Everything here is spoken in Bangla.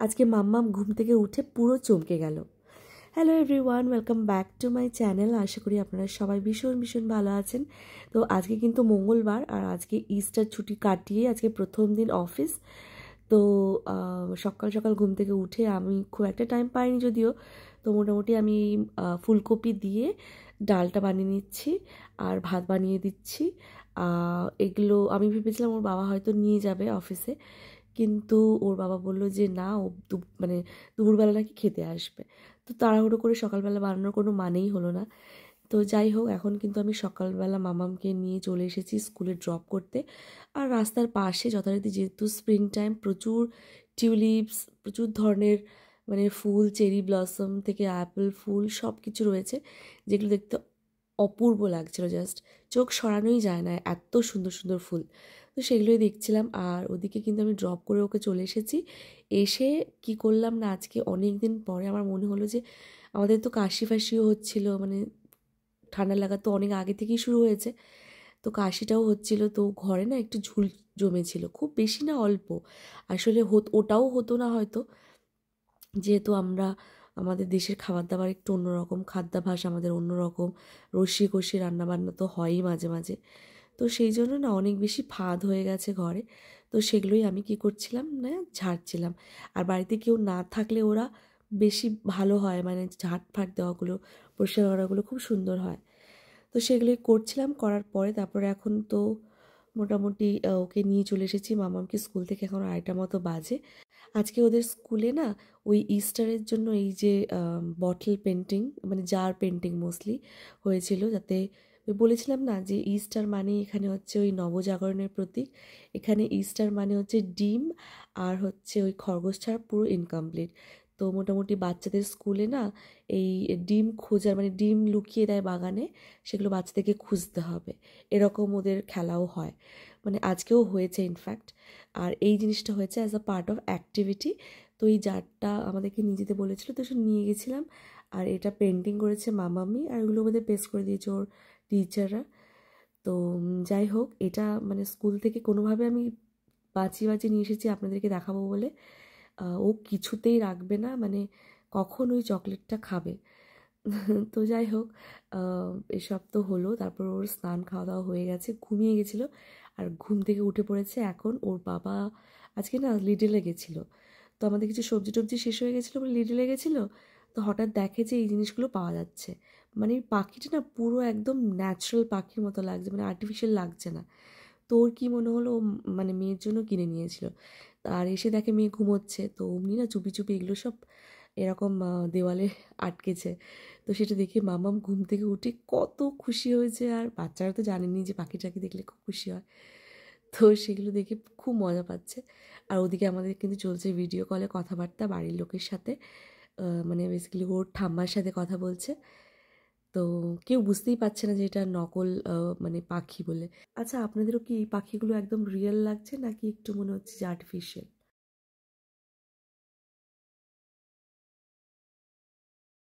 আজকে মাম্মাম ঘুম থেকে উঠে পুরো চমকে গেল। Hello everyone, welcome back to my channel. আশা করি আপনারা সবাই ভীষণ ভীষণ ভালো আছেন। তো আজকে কিন্তু মঙ্গলবার, আর আজকে ইস্টার ছুটি কাটিয়ে আজকে প্রথম দিন অফিস। তো সকাল সকাল ঘুম থেকে উঠে আমি খুব একটা টাইম পাইনি যদিও, তো মোটামুটি আমি ফুলকপি দিয়ে ডালটা বানিয়ে নিচ্ছি আর ভাত বানিয়ে দিচ্ছি। এগুলো আমি ভেবেছিলাম ওর বাবা হয়তো নিয়ে যাবে অফিসে, কিন্তু ওর বাবা বলল যে না, ও মানে দুপুরবেলা নাকি খেতে আসবে। তো তাড়াহুড়ো করে সকালবেলা বানানোর কোনো মানেই হলো না। তো যাই হোক, এখন কিন্তু আমি সকালবেলা মামামকে নিয়ে চলে এসেছি স্কুলে ড্রপ করতে। আর রাস্তার পাশে যথারীতি, যেহেতু স্প্রিং টাইম, প্রচুর টিউলিপস, প্রচুর ধরনের মানে ফুল, চেরি ব্লসম থেকে অ্যাপেল ফুল সব কিছু রয়েছে, যেগুলো দেখতে অপূর্ব লাগছিল। জাস্ট চোখ সরানোই যায় না, এত সুন্দর সুন্দর ফুল। তো সেগুলোই দেখছিলাম। আর ওদিকে কিন্তু আমি ড্রপ করে ওকে চলে এসেছি। এসে কি করলাম না, আজকে অনেক দিন পরে আমার মনে হলো যে আমাদের তো কাশি ফাশিও হচ্ছিল, মানে ঠান্ডা লাগা তো অনেক আগে থেকেই শুরু হয়েছে, তো কাশিটাও হচ্ছিল। তো ঘরে না একটু ঝুল জমেছিল, খুব বেশি না, অল্প। আসলে ওটাও হতো না হয়তো, যেহেতু আমাদের দেশের খাবার দাবার একটু অন্যরকম, খাদ্যাভ্যাস আমাদের অন্যরকম, রসি কষি রান্নাবান্না তো হয়ই মাঝে মাঝে। তো সেই জন্য না অনেক বেশি ফাঁদ হয়ে গেছে ঘরে। তো সেগুলোই আমি কি করছিলাম না, ঝাড়ছিলাম। আর বাড়িতে কেউ না থাকলে ওরা বেশি ভালো হয়, মানে ঝাড় ফাট দেওয়াগুলো, পরিষ্কার করাগুলো খুব সুন্দর হয়। তো সেগুলোই করছিলাম, করার পরে তারপরে এখন তো মোটামুটি ওকে নিয়ে চলে এসেছি মামামকে স্কুল থেকে। এখন 2:30 মতো বাজে। আজকে ওদের স্কুলে না ওই ইস্টারের জন্য এই যে বটল পেন্টিং, মানে জার পেন্টিং মোস্টলি হয়েছিল, যাতে ওই বলেছিলাম না যে ইস্টার মানে এখানে হচ্ছে ওই নবজাগরণের প্রতীক। এখানে ইস্টার মানে হচ্ছে ডিম, আর হচ্ছে ওই খরগোশ ছাড়া পুরো ইনকমপ্লিট। তো মোটামুটি বাচ্চাদের স্কুলে না এই ডিম খোঁজার, মানে ডিম লুকিয়ে দেয় বাগানে, সেগুলো বাচ্চাদেরকে খুঁজতে হবে, এরকম ওদের খেলাও হয়। মানে আজকেও হয়েছে ইনফ্যাক্ট। আর এই জিনিসটা হয়েছে as a part of activity. তো এই জারটা আমাদেরকে নিয়ে যেতে বলেছিল, তো সে নিয়ে গেছিলাম। আর এটা পেন্টিং করেছে মামামি, আর ওগুলো আমাদের পেস্ট করে দিয়েছে ওর টিচাররা। তো যাই হোক, এটা মানে স্কুল থেকে কোনোভাবে আমি বাঁচিয়ে বাঁচিয়ে নিয়ে এসেছি আপনাদেরকে দেখাবো বলে। ও কিছুতেই রাখবে না, মানে কখন ওই চকলেটটা খাবে। তো যাই হোক, এসব তো হলো। তারপর ওর স্নান খাওয়া দাওয়া হয়ে গেছে, ঘুমিয়ে গেছিলো। আর ঘুম থেকে উঠে পড়েছে এখন। ওর বাবা আজকে না লিডলে গেছিলো, তো আমাদের কিছু সবজি টবজি শেষ হয়ে গেছিলো বলে লিডলে গেছিলো। তো হঠাৎ দেখে যে এই জিনিসগুলো পাওয়া যাচ্ছে। মানে পাখিটা না পুরো একদম ন্যাচারাল পাখির মতো লাগছে, মানে আর্টিফিশিয়াল লাগছে না। তো ওর কী মনে হলো, মানে মেয়ের জন্য কিনে নিয়েছিল। আর এসে দেখে মেয়ে ঘুমোচ্ছে, তো অমনি না চুপি চুপি এগুলো সব এরকম দেওয়ালে আটকেছে। তো সেটা দেখে মামাম ঘুম থেকে উঠে কত খুশি হয়েছে। আর বাচ্চারা তো জানেনি যে পাখি টাকি দেখলে খুব খুশি হয়, তো সেগুলো দেখে খুব মজা পাচ্ছে। আর ওদিকে আমাদের কিন্তু চলছে ভিডিও কলে কথাবার্তা বাড়ির লোকের সাথে, মানে বেসিক্যালি ওর ঠাম্মার সাথে কথা বলছে। তো কেউ বুঝতেই পারছে না যে এটা নকল মানে পাখি বলে। আচ্ছা, আপনাদেরও কি এই পাখিগুলো একদম রিয়েল লাগছে, নাকি একটু মনে হচ্ছে যে আর্টিফিশিয়াল?